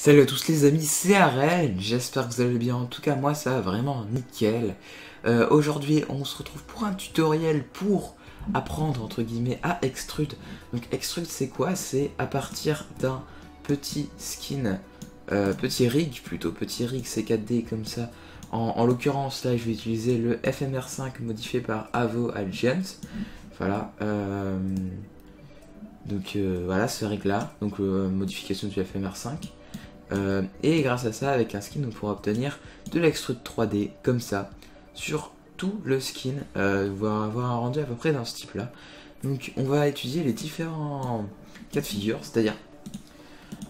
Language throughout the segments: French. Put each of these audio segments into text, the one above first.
Salut à tous les amis, c'est Arel, j'espère que vous allez bien, en tout cas moi ça va vraiment nickel. Aujourd'hui on se retrouve pour un tutoriel pour apprendre entre guillemets à extrude. Donc extrude c'est quoi? C'est à partir d'un petit skin, petit rig plutôt, petit rig C4D comme ça. En l'occurrence là je vais utiliser le FMR5 modifié par Avo Alliance. Voilà, voilà ce rig là, donc modification du FMR5. Et grâce à ça, avec un skin, on pourra obtenir de l'extrude 3D comme ça sur tout le skin. On va avoir un rendu à peu près dans ce type là. Donc on va étudier les différents cas de figure, c'est-à-dire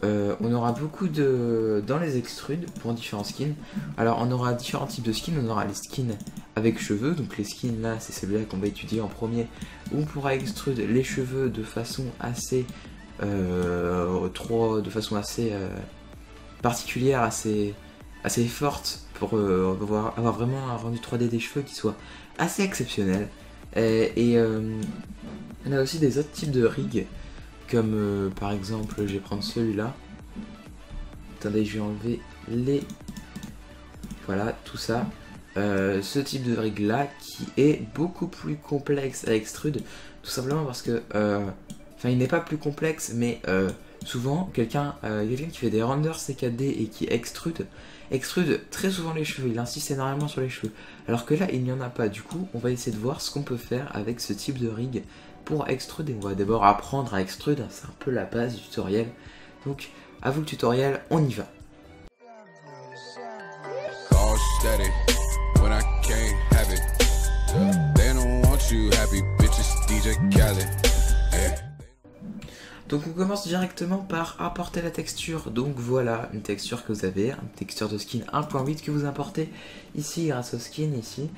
on aura beaucoup de dans les extrudes pour différents skins. Alors on aura différents types de skins. On aura les skins avec cheveux, donc les skins là c'est celui-là qu'on va étudier en premier, où on pourra extrude les cheveux de façon assez particulière, assez forte pour avoir vraiment un rendu 3D des cheveux qui soit assez exceptionnel. On a aussi des autres types de rigs, comme par exemple, je vais prendre celui-là. Attendez, je vais enlever les... Voilà, tout ça. Ce type de rig là qui est beaucoup plus complexe à extrude, tout simplement parce que... Enfin, il n'est pas plus complexe, mais... souvent, quelqu'un qui fait des renders C4D et qui extrude très souvent les cheveux, il insiste énormément sur les cheveux. Alors que là, il n'y en a pas. Du coup, on va essayer de voir ce qu'on peut faire avec ce type de rig pour extruder. On va d'abord apprendre à extrude, c'est un peu la base du tutoriel. Donc, à vous le tutoriel, on y va. Donc on commence directement par importer la texture. Donc voilà une texture que vous avez, une texture de skin 1.8 que vous importez ici grâce au skin ici.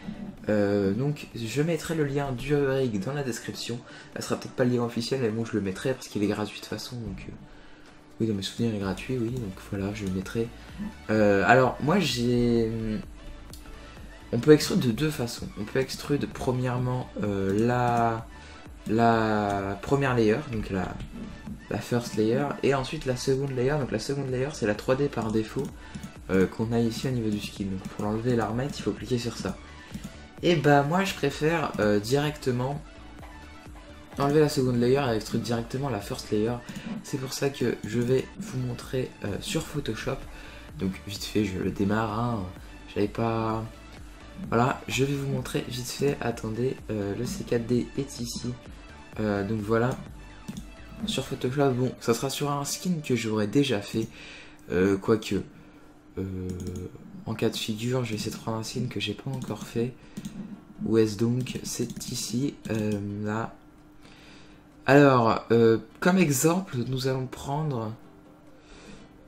Donc je mettrai le lien du rig dans la description. Ça sera peut-être pas le lien officiel, mais bon je le mettrai parce qu'il est gratuit de toute façon. Donc oui, dans mes souvenirs il est gratuit, oui. Donc voilà, je le mettrai. Alors moi j'ai... On peut extrude de deux façons. On peut extrude premièrement la première layer, donc la first layer, et ensuite la seconde layer. Donc la seconde layer c'est la 3D par défaut qu'on a ici au niveau du skin. Donc pour enlever l'armette il faut cliquer sur ça. Et bah moi je préfère directement enlever la seconde layer et extrude directement la first layer. C'est pour ça que je vais vous montrer sur Photoshop. Donc vite fait je le démarre, hein. J'avais pas... Voilà, je vais vous montrer vite fait. Attendez, le C4D est ici. Donc voilà, sur Photoshop, bon, ça sera sur un skin que j'aurais déjà fait, quoique, en cas de figure, je vais essayer de prendre un skin que j'ai pas encore fait. Où est-ce donc? C'est ici, là. Alors, comme exemple, nous allons prendre,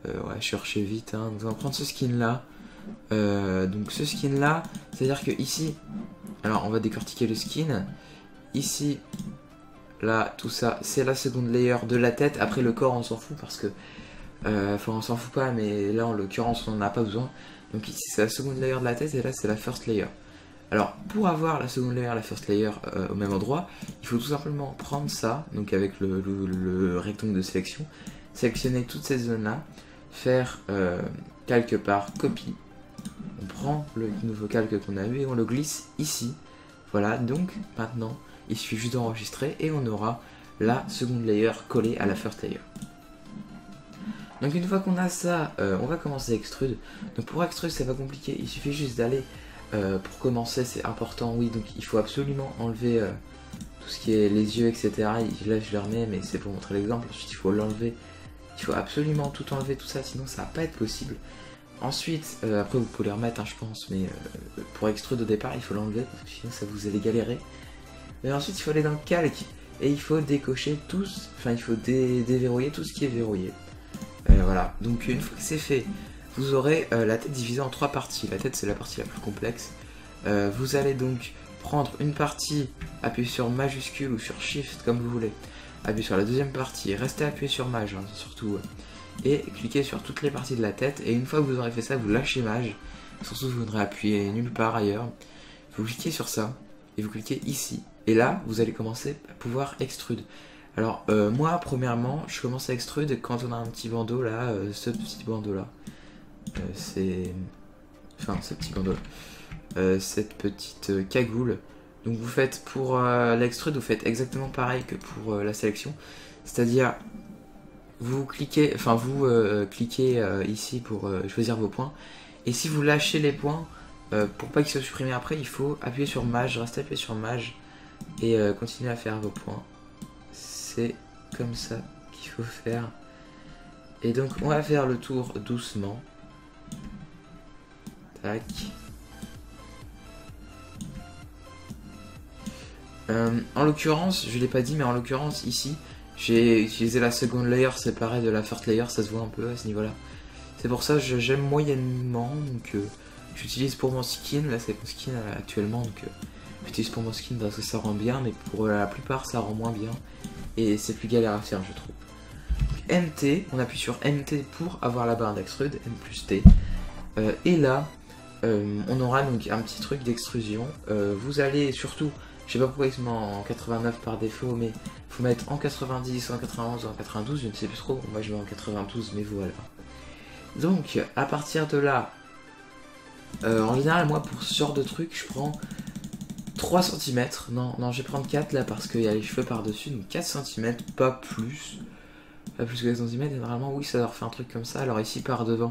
ouais, cherchez vite, hein, nous allons prendre ce skin là. Donc ce skin là, c'est à dire que ici, alors on va décortiquer le skin. Ici, là, tout ça, c'est la seconde layer de la tête. Après le corps on s'en fout parce que enfin on s'en fout pas, mais là en l'occurrence on n'en a pas besoin. Donc ici c'est la seconde layer de la tête et là c'est la first layer. Alors pour avoir la seconde layer, la first layer au même endroit, il faut tout simplement prendre ça, donc avec le rectangle de sélection, sélectionner toutes ces zones là, faire calque par copie. On prend le nouveau calque qu'on a eu et on le glisse ici. Voilà, donc maintenant il suffit juste d'enregistrer et on aura la seconde layer collée à la first layer. Donc une fois qu'on a ça, on va commencer à extrude. Donc pour extrude c'est pas compliqué, il suffit juste d'aller, pour commencer c'est important, oui, donc il faut absolument enlever tout ce qui est les yeux, etc. Là je le remets, mais c'est pour montrer l'exemple. Ensuite il faut l'enlever, il faut absolument tout enlever, tout ça, sinon ça va pas être possible. Ensuite, après vous pouvez les remettre, hein, je pense, mais pour extrude au départ il faut l'enlever, parce que sinon ça vous allez galérer. Et ensuite il faut aller dans le calque, et il faut décocher tous, enfin il faut déverrouiller tout ce qui est verrouillé. Voilà, donc une fois que c'est fait, vous aurez la tête divisée en trois parties. La tête c'est la partie la plus complexe. Vous allez donc prendre une partie, appuyer sur majuscule ou sur shift comme vous voulez. Appuyez sur la deuxième partie, restez appuyé sur maj, hein, surtout. Et cliquez sur toutes les parties de la tête. Et une fois que vous aurez fait ça, vous lâchez maj. Surtout vous voudrez appuyer nulle part ailleurs. Vous cliquez sur ça et vous cliquez ici. Et là, vous allez commencer à pouvoir extrude. Alors, moi, premièrement, je commence à extrude quand on a un petit bandeau là, ce petit bandeau là. C'est... Enfin, ce petit bandeau là. Cette petite cagoule. Donc vous faites pour l'extrude, vous faites exactement pareil que pour la sélection. C'est-à-dire, vous cliquez, enfin vous cliquez ici pour choisir vos points. Et si vous lâchez les points, pour pas qu'ils soient supprimés après, il faut appuyer sur Maj, rester appuyé sur Maj et continuer à faire vos points. C'est comme ça qu'il faut faire. Et donc on va faire le tour doucement. Tac. En l'occurrence, je l'ai pas dit, mais en l'occurrence ici, j'ai utilisé la seconde layer séparée de la first layer, ça se voit un peu à ce niveau-là. C'est pour ça que j'aime moyennement, donc j'utilise pour mon skin, là c'est mon skin actuellement, donc j'utilise pour mon skin parce que ça rend bien, mais pour la plupart ça rend moins bien, et c'est plus galère à faire je trouve. Donc, MT, on appuie sur MT pour avoir la barre d'extrude, M plus T, et là, on aura donc un petit truc d'extrusion, vous allez surtout... Je sais pas pourquoi il se met en 89 par défaut, mais faut mettre en 90, en 91 ou en 92, je ne sais plus trop. Moi je mets en 92, mais voilà. Donc, à partir de là, en général, moi pour ce genre de truc, je prends 3 cm. Non, je vais prendre 4 là parce qu'il y a les cheveux par-dessus, donc 4 cm, pas plus. Pas plus que 4 cm, et normalement, oui, ça leur fait un truc comme ça. Alors ici, par devant,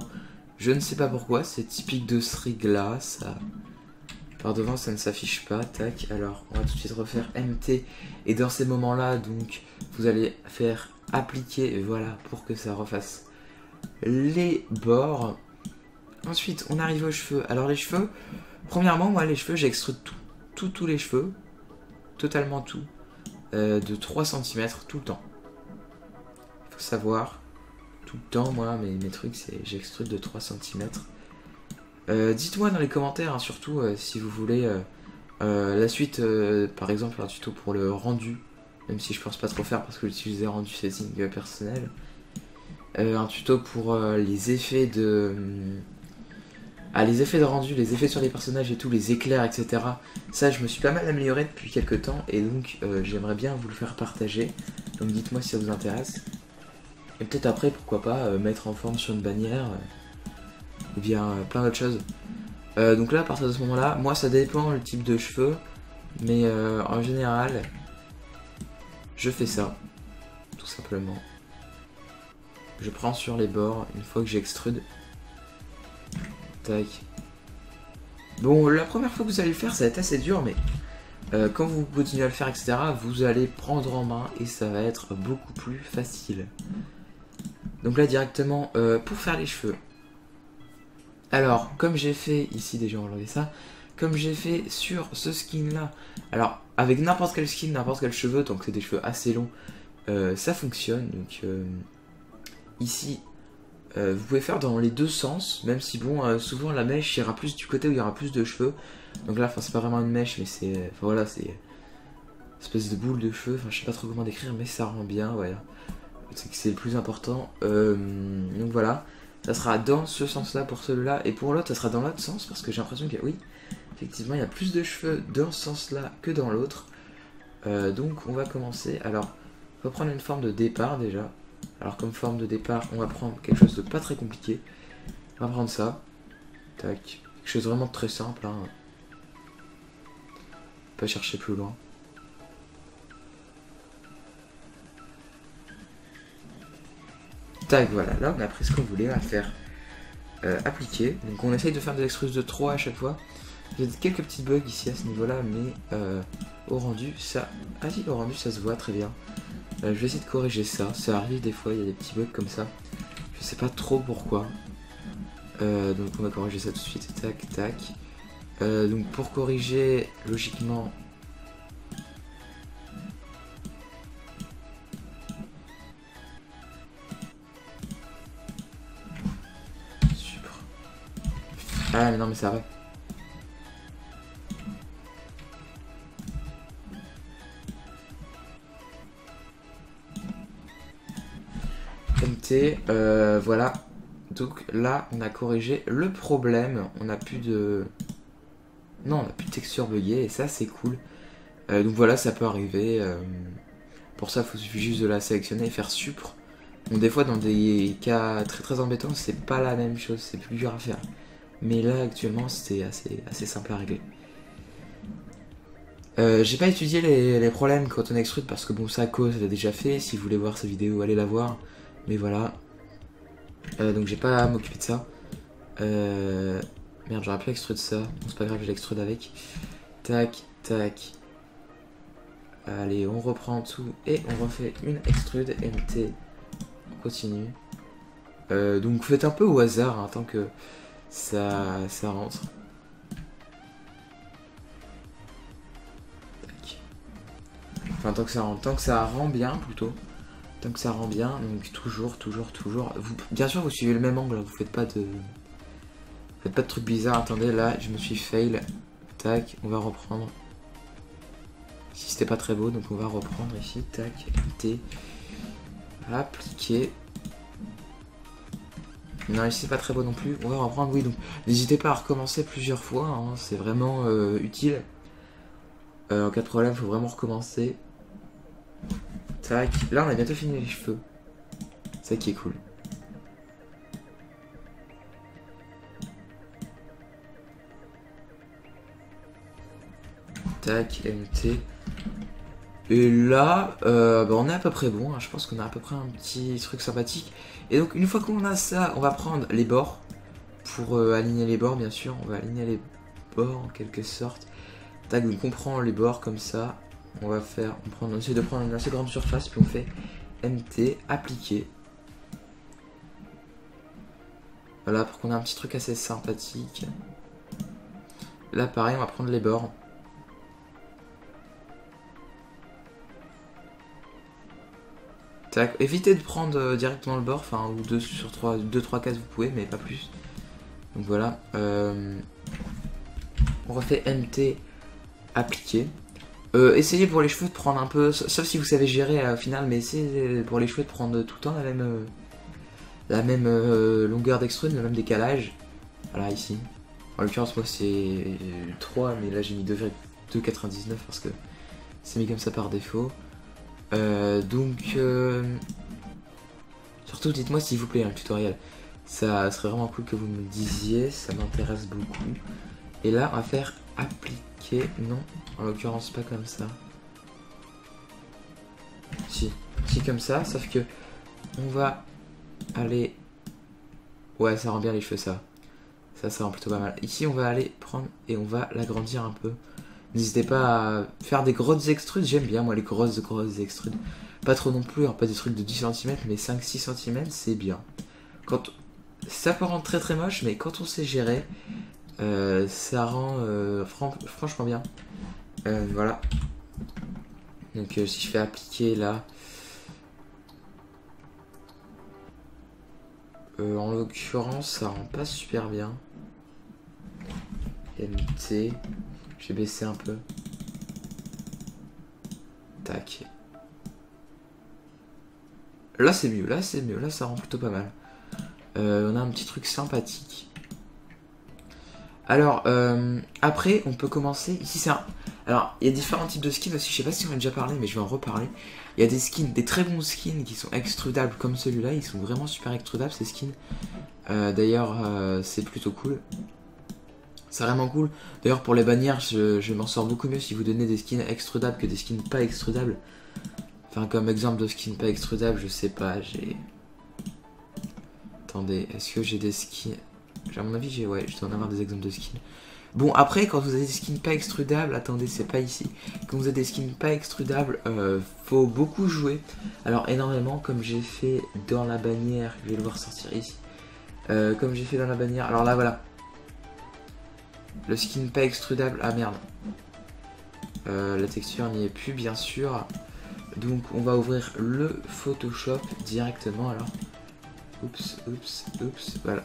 je ne sais pas pourquoi, c'est typique de ce rig-là, ça... Par devant ça ne s'affiche pas, tac, alors on va tout de suite refaire MT, et dans ces moments là donc vous allez faire appliquer, et voilà, pour que ça refasse les bords. Ensuite on arrive aux cheveux, alors les cheveux, premièrement moi les cheveux j'extrude tous les cheveux, totalement tout, de 3 cm tout le temps. Il faut savoir, tout le temps moi mes trucs c'est j'extrude de 3 cm. Dites-moi dans les commentaires, hein, surtout si vous voulez la suite, par exemple un tuto pour le rendu, même si je pense pas trop faire parce que j'utilise rendu setting personnel. Un tuto pour les effets de... les effets de rendu, les effets sur les personnages et tout, les éclairs, etc. Ça, je me suis pas mal amélioré depuis quelques temps et donc j'aimerais bien vous le faire partager. Donc dites-moi si ça vous intéresse. Et peut-être après, pourquoi pas, mettre en forme sur une bannière... ou bien plein d'autres choses. Donc là, à partir de ce moment-là, moi ça dépend le type de cheveux, mais en général, je fais ça, tout simplement. Je prends sur les bords une fois que j'extrude. Tac. Bon, la première fois que vous allez le faire, ça va être assez dur, mais quand vous continuez à le faire, etc., vous allez prendre en main et ça va être beaucoup plus facile. Donc là, directement, pour faire les cheveux. Alors, comme j'ai fait, ici déjà on va enlever ça, comme j'ai fait sur ce skin là, alors avec n'importe quel skin, n'importe quel cheveu, tant que c'est des cheveux assez longs, ça fonctionne. Donc ici, vous pouvez faire dans les deux sens, même si bon, souvent la mèche ira plus du côté où il y aura plus de cheveux. Donc là, c'est pas vraiment une mèche, mais c'est, voilà, c'est une espèce de boule de cheveux, enfin je sais pas trop comment décrire, mais ça rend bien, voilà. C'est le plus important, donc voilà. Ça sera dans ce sens-là pour celui-là, et pour l'autre, ça sera dans l'autre sens, parce que j'ai l'impression que oui, effectivement, il y a plus de cheveux dans ce sens-là que dans l'autre. Donc, on va commencer. Alors, on va prendre une forme de départ déjà. Alors, comme forme de départ, on va prendre quelque chose de pas très compliqué. On va prendre ça. Tac. Quelque chose vraiment de très simple. Hein. Pas chercher plus loin. Tac, voilà, là on a pris ce qu'on voulait, on va faire appliquer. Donc on essaye de faire des extrudes de 3 à chaque fois. Il y a quelques petits bugs ici à ce niveau là, mais au rendu ça... Ah si, au rendu ça se voit très bien. Je vais essayer de corriger ça, ça arrive des fois, il y a des petits bugs comme ça. Je sais pas trop pourquoi. Donc on va corriger ça tout de suite, tac, tac. Donc pour corriger, logiquement... Ah mais non mais ça va. MT, voilà. Donc là on a corrigé le problème. On n'a plus de... Non, on n'a plus de texture buggée et ça c'est cool. Donc voilà, ça peut arriver. Pour ça, il suffit juste de la sélectionner et faire supr. Donc des fois, dans des cas très embêtants, c'est pas la même chose, c'est plus dur à faire. Mais là, actuellement, c'était assez simple à régler. J'ai pas étudié les problèmes quand on extrude parce que bon, ça cause, je l'ai déjà fait. Si vous voulez voir cette vidéo, allez la voir. Mais voilà. Donc j'ai pas à m'occuper de ça. Merde, j'aurais pu extrude ça. Bon, c'est pas grave, je l'extrude avec. Tac, tac. Allez, on reprend tout et on refait une extrude MT. On continue. Donc faites un peu au hasard hein, tant que ça rentre. Tac. Enfin, tant que ça rend bien plutôt. Tant que ça rend bien, donc toujours. Vous, bien sûr, vous suivez le même angle, vous faites pas de trucs bizarres. Attendez, là, je me suis fail. Tac, on va reprendre. Si c'était pas très beau, donc on va reprendre ici. Tac, MT. Appliquer. Non, ici c'est pas très beau non plus. On va reprendre, oui, donc n'hésitez pas à recommencer plusieurs fois, hein, c'est vraiment utile. En cas de problème, faut vraiment recommencer. Tac, là on a bientôt fini les cheveux. C'est ça qui est cool. Tac, MT. Et là, bah on est à peu près bon, hein. Je pense qu'on a à peu près un petit truc sympathique. Et donc une fois qu'on a ça, on va prendre les bords. Pour aligner les bords bien sûr, on va aligner les bords en quelque sorte. Tac, donc on prend les bords comme ça. On va faire, on essaie de prendre une assez grande surface, puis on fait MT, appliquer. Voilà, pour qu'on ait un petit truc assez sympathique. Là pareil, on va prendre les bords. Tac. Évitez de prendre directement le bord, enfin, ou 2 sur 3, 2-3 cases vous pouvez, mais pas plus. Donc voilà. On refait MT, appliquer. Essayez pour les cheveux de prendre un peu, sauf si vous savez gérer au final, mais essayez pour les cheveux de prendre tout le temps la même longueur d'extrude, le même décalage. Voilà, ici. En l'occurrence, moi c'est 3, mais là j'ai mis 2,99 parce que c'est mis comme ça par défaut. Surtout dites-moi s'il vous plaît le tutoriel, ça serait vraiment cool que vous me le disiez, ça m'intéresse beaucoup. Et là on va faire appliquer, non en l'occurrence pas comme ça, si comme ça, sauf que on va aller, ouais ça rend bien les cheveux, ça rend plutôt pas mal. Ici on va aller prendre et on va l'agrandir un peu. N'hésitez pas à faire des grosses extrudes, j'aime bien moi les grosses extrudes. Pas trop non plus, hein, pas des trucs de 10 cm, mais 5-6 cm c'est bien. Quand ça peut rendre très moche, mais quand on sait gérer, ça rend franchement bien. Voilà. Donc si je fais appliquer là, en l'occurrence ça rend pas super bien. MT. J'ai baissé un peu. Tac. Là c'est mieux, là ça rend plutôt pas mal. On a un petit truc sympathique. Alors, après on peut commencer. Ici c'est un... Alors, il y a différents types de skins aussi, je sais pas si on en a déjà parlé, mais je vais en reparler. Il y a des skins, des très bons skins qui sont extrudables comme celui-là, ils sont vraiment super extrudables ces skins. D'ailleurs, c'est plutôt cool. C'est vraiment cool. D'ailleurs pour les bannières, je m'en sors beaucoup mieux si vous donnez des skins extrudables que des skins pas extrudables. Enfin comme exemple de skin pas extrudable, je sais pas, j'ai... Attendez, est-ce que j'ai des skins... À mon avis, ouais, je dois en avoir des exemples de skins. Bon après, quand vous avez des skins pas extrudables, attendez, c'est pas ici. Quand vous avez des skins pas extrudables, faut beaucoup jouer. Alors énormément, comme j'ai fait dans la bannière, je vais le voir sortir ici. Comme j'ai fait dans la bannière, alors là voilà. Le skin pas extrudable, ah merde. La texture n'y est plus bien sûr. Donc on va ouvrir le Photoshop directement alors. Oups, voilà.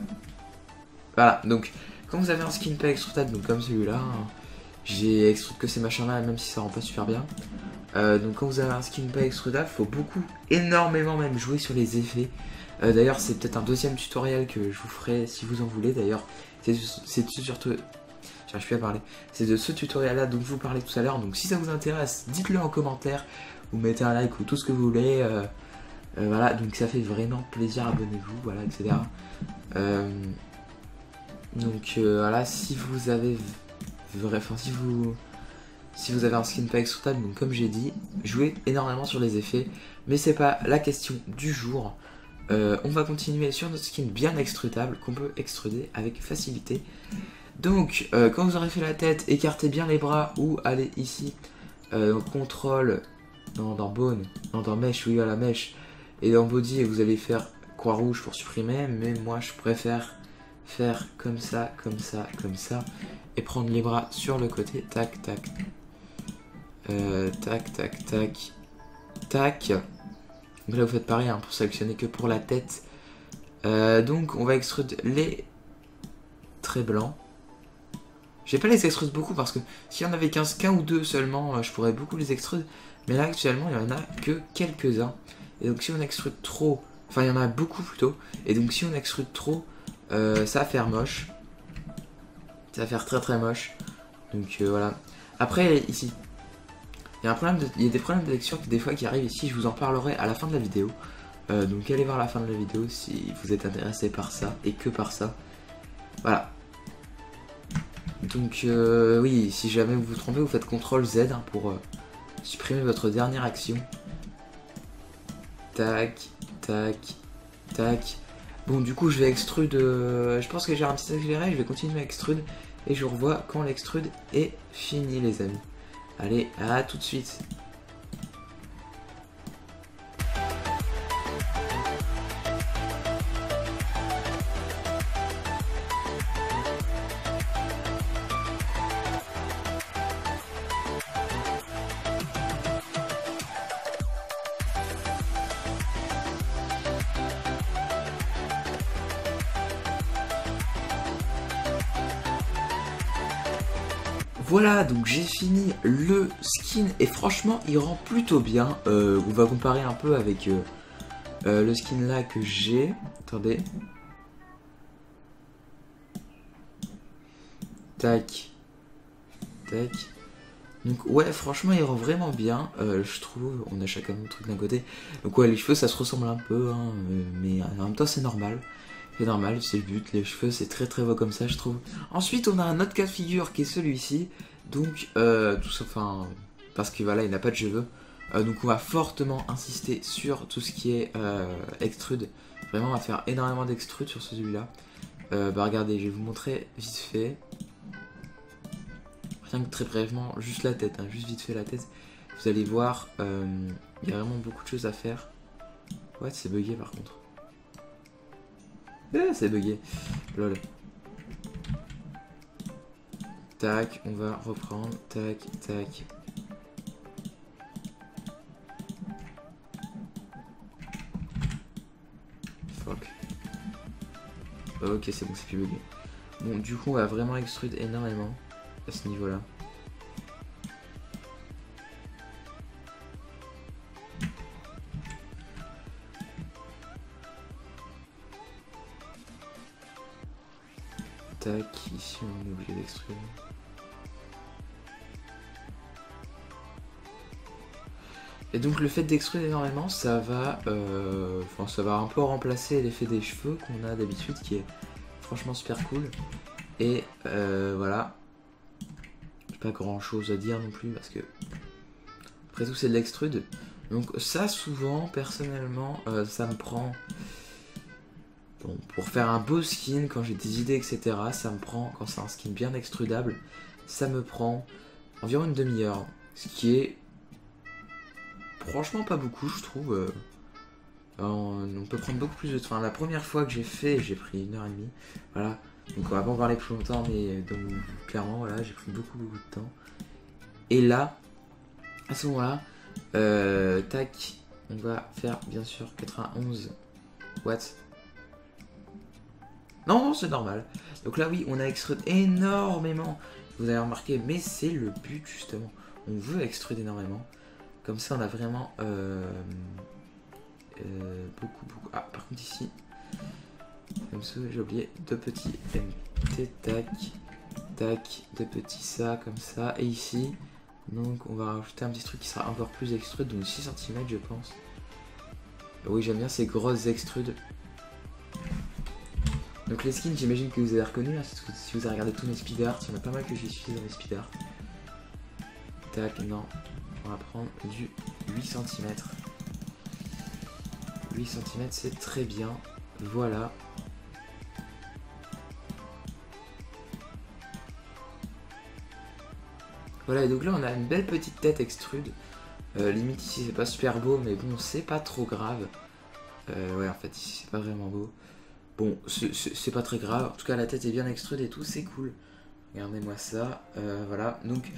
Voilà, donc quand vous avez un skin pas extrudable, donc comme celui-là, hein, j'ai extrude que ces machins-là, même si ça rend pas super bien. Donc quand vous avez un skin pas extrudable, faut énormément même jouer sur les effets. D'ailleurs c'est peut-être un deuxième tutoriel que je vous ferai si vous en voulez. D'ailleurs c'est surtout... J'arrive plus à parler. C'est de ce tutoriel là dont je vous parlais tout à l'heure. Donc si ça vous intéresse, dites-le en commentaire. vous mettez un like ou tout ce que vous voulez. Voilà, donc ça fait vraiment plaisir, abonnez-vous, voilà, etc. Voilà, si vous avez si vous avez un skin pas extrudable, donc comme j'ai dit, jouez énormément sur les effets, mais c'est pas la question du jour. On va continuer sur notre skin bien extrudable qu'on peut extruder avec facilité. Donc quand vous aurez fait la tête, écartez bien les bras ou allez ici, contrôle, dans bone, non dans mèche, oui voilà mèche, et dans body, et vous allez faire croix rouge pour supprimer, mais moi je préfère faire comme ça, comme ça, comme ça, et prendre les bras sur le côté, tac, tac, tac, tac, tac, tac. Donc là vous faites pareil hein, pour sélectionner que pour la tête. Donc on va extruder les traits blancs. Je vais pas les extruder beaucoup parce que s'il y en avait qu'un ou deux seulement, je pourrais beaucoup les extruder. Mais là actuellement il y en a que quelques-uns. Et donc si on extrude trop, enfin il y en a beaucoup plutôt. Et donc si on extrude trop, ça va faire moche. Ça va faire très très moche. Donc voilà. Après ici, il y a des problèmes de lecture des fois qui arrivent ici. Je vous en parlerai à la fin de la vidéo. Donc allez voir la fin de la vidéo si vous êtes intéressé par ça et que par ça. Voilà. Donc oui, si jamais vous vous trompez, vous faites CTRL Z hein, pour supprimer votre dernière action. Tac, tac, tac. Bon, du coup, je vais extrude. Je pense que j'ai un petit accéléré. Je vais continuer à extrude. Et je vous revois quand l'extrude est fini, les amis. Allez, à tout de suite. Voilà, donc j'ai fini le skin et franchement il rend plutôt bien. On va comparer un peu avec le skin là que j'ai. Attendez. Tac. Tac. Donc ouais, franchement il rend vraiment bien, je trouve. On a chacun notre truc d'un côté. Donc ouais, les cheveux ça se ressemble un peu, hein, mais en même temps c'est normal. C'est normal, c'est le but, les cheveux c'est très très beau comme ça je trouve. Ensuite on a un autre cas de figure qui est celui-ci. Donc tout ça, enfin, parce que voilà il n'a pas de cheveux. Donc on va fortement insister sur tout ce qui est extrude. Vraiment on va faire énormément d'extrude sur celui-là. Bah regardez, je vais vous montrer vite fait. Rien que très brièvement, juste la tête, hein, juste vite fait la tête. Vous allez voir, il y a vraiment beaucoup de choses à faire. Ouais, c'est bugué par contre. C'est bugué. Lol. Tac, on va reprendre. Tac, tac. Fuck. Ok, c'est bon, c'est plus bugué. Bon, du coup, on va vraiment extrude énormément à ce niveau-là. Tac, ici on est obligé d'extruder. Et donc le fait d'extruder énormément, ça va un peu remplacer l'effet des cheveux qu'on a d'habitude, qui est franchement super cool. Et voilà. Pas grand chose à dire non plus parce que après tout c'est de l'extrude. Donc ça souvent personnellement ça me prend. Bon, pour faire un beau skin, quand j'ai des idées, etc., ça me prend, quand c'est un skin bien extrudable, ça me prend environ une demi-heure. Ce qui est franchement pas beaucoup, je trouve. On peut prendre beaucoup plus de temps. Enfin, la première fois que j'ai fait, j'ai pris 1h30. Voilà. Donc on va pas en parler plus longtemps, mais donc, clairement, voilà, j'ai pris beaucoup de temps. Et là, à ce moment-là, tac, on va faire bien sûr 91 watts. Non, c'est normal. Donc là, oui, on a extrude énormément. Vous avez remarqué, mais c'est le but, justement. On veut extruder énormément. Comme ça, on a vraiment beaucoup. Ah, par contre, ici, comme ça, j'ai oublié deux petits MT, tac, tac, deux petits ça, comme ça. Et ici, Donc on va rajouter un petit truc qui sera encore plus extrude, donc 6 cm je pense. Oui, j'aime bien ces grosses extrudes. Donc les skins, j'imagine que vous avez reconnu, hein, si vous avez regardé tous mes speed art, il y en a pas mal que j'ai utilisé dans mes speed art. Tac, non, on va prendre du 8 cm. 8 cm c'est très bien, voilà. Voilà, et donc là on a une belle petite tête extrude. Limite ici c'est pas super beau, mais bon, c'est pas trop grave. Ouais, en fait ici c'est pas vraiment beau. Bon, c'est pas très grave. En tout cas, la tête est bien extrude et tout, c'est cool. Regardez-moi ça. Voilà, donc...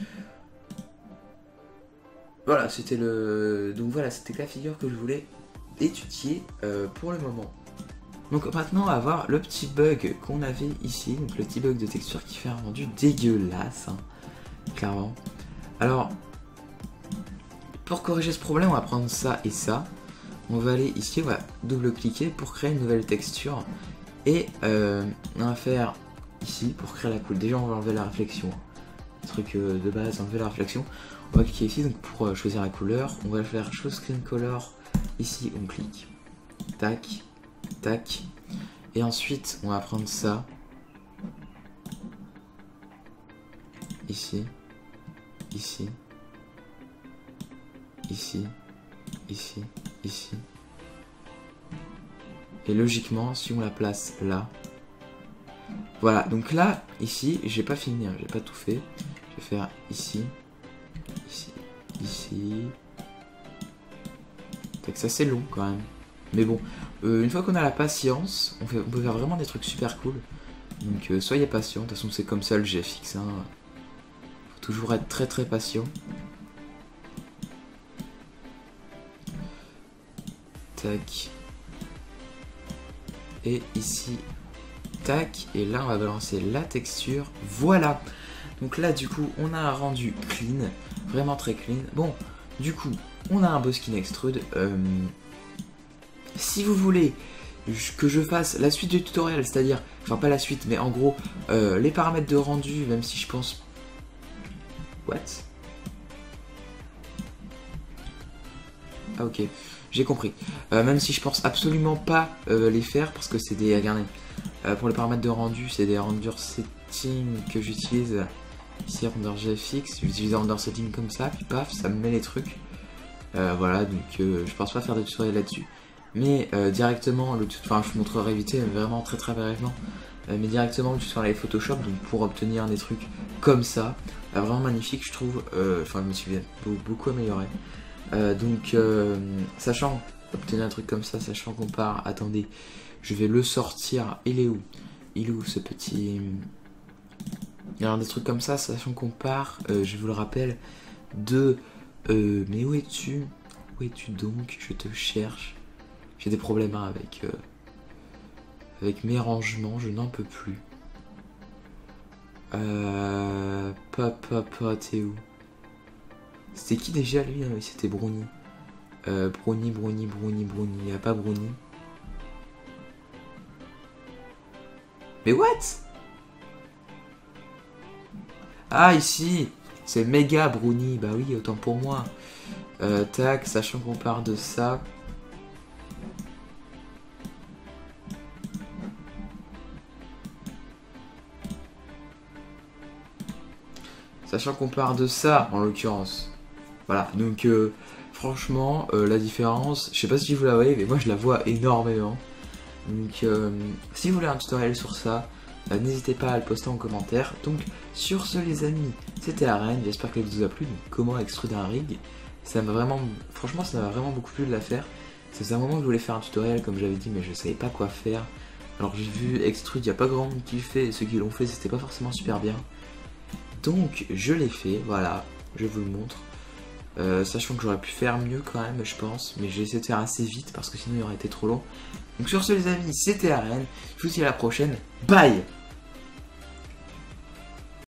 Voilà, c'était le... Donc voilà, c'était la figure que je voulais étudier pour le moment. Donc maintenant, on va voir le petit bug qu'on avait ici. Donc le petit bug de texture qui fait un rendu dégueulasse, hein, clairement. Alors, pour corriger ce problème, on va prendre ça et ça. On va aller ici, on va double-cliquer pour créer une nouvelle texture. Et on va faire ici pour créer la couleur. Déjà, on va enlever la réflexion. Truc de base, enlever la réflexion. On va cliquer ici donc pour choisir la couleur. On va faire Show Screen Color. Ici, on clique. Tac, tac. Et ensuite, on va prendre ça. Ici, ici, ici, ici, ici. Et logiquement, si on la place là, voilà, donc là, ici, j'ai pas fini, hein, j'ai pas tout fait. Je vais faire ici, ici, ici. Donc ça c'est long quand même. Mais bon, une fois qu'on a la patience, on peut faire vraiment des trucs super cool. Donc soyez patient, de toute façon c'est comme ça le GFX, hein. Faut toujours être très très patient. Tac. Et ici, tac, et là on va balancer la texture, voilà. Donc là du coup on a un rendu clean, vraiment très clean. Bon, du coup on a un beau skin extrude. Si vous voulez que je fasse la suite du tutoriel, c'est-à-dire, enfin pas la suite, mais en gros les paramètres de rendu, même si je pense... What? Ah ok, j'ai compris. Même si je pense absolument pas les faire, parce que c'est des... Regardez, pour les paramètres de rendu, c'est des render settings que j'utilise. Ici, render GFX, j'utilise render setting comme ça, puis paf, ça me met les trucs. Voilà, donc je pense pas faire de tutoriel là-dessus. Mais directement, enfin je vous montrerai vite, vraiment très très brièvement. Mais directement le tutoriel avec Photoshop, donc pour obtenir des trucs comme ça. Vraiment magnifique, je trouve. Enfin, je me suis beaucoup amélioré. Donc, sachant, obtenir un truc comme ça, sachant qu'on part, attendez, je vais le sortir, il est où? Il est où ce petit... Alors des trucs comme ça, sachant qu'on part, je vous le rappelle, de... mais où es-tu? Où es-tu donc? Je te cherche. J'ai des problèmes hein, avec mes rangements, je n'en peux plus. Papa, t'es où? C'était qui déjà lui? Oui, c'était Brownie. Brownie. Il n'y a pas Brownie. Mais what? Ah, ici! C'est méga Brownie. Bah oui, autant pour moi. Tac, sachant qu'on part de ça. Sachant qu'on part de ça, en l'occurrence. Voilà, donc franchement, la différence, je sais pas si vous la voyez, mais moi je la vois énormément. Donc si vous voulez un tutoriel sur ça, n'hésitez pas à le poster en commentaire. Donc sur ce les amis, c'était Arène, j'espère que ça vous a plu. Donc comment extruder un rig, ça m'a vraiment, franchement ça m'a vraiment beaucoup plu de la faire. C'est un moment que je voulais faire un tutoriel comme j'avais dit, mais je savais pas quoi faire. Alors j'ai vu extrude, il n'y a pas grand monde qui le fait, et ceux qui l'ont fait c'était pas forcément super bien. Donc je l'ai fait, voilà, je vous le montre. Sachant que j'aurais pu faire mieux quand même, je pense, mais j'ai essayé de faire assez vite parce que sinon il aurait été trop long. Donc sur ce les amis, c'était Arène, je vous dis à la prochaine, bye!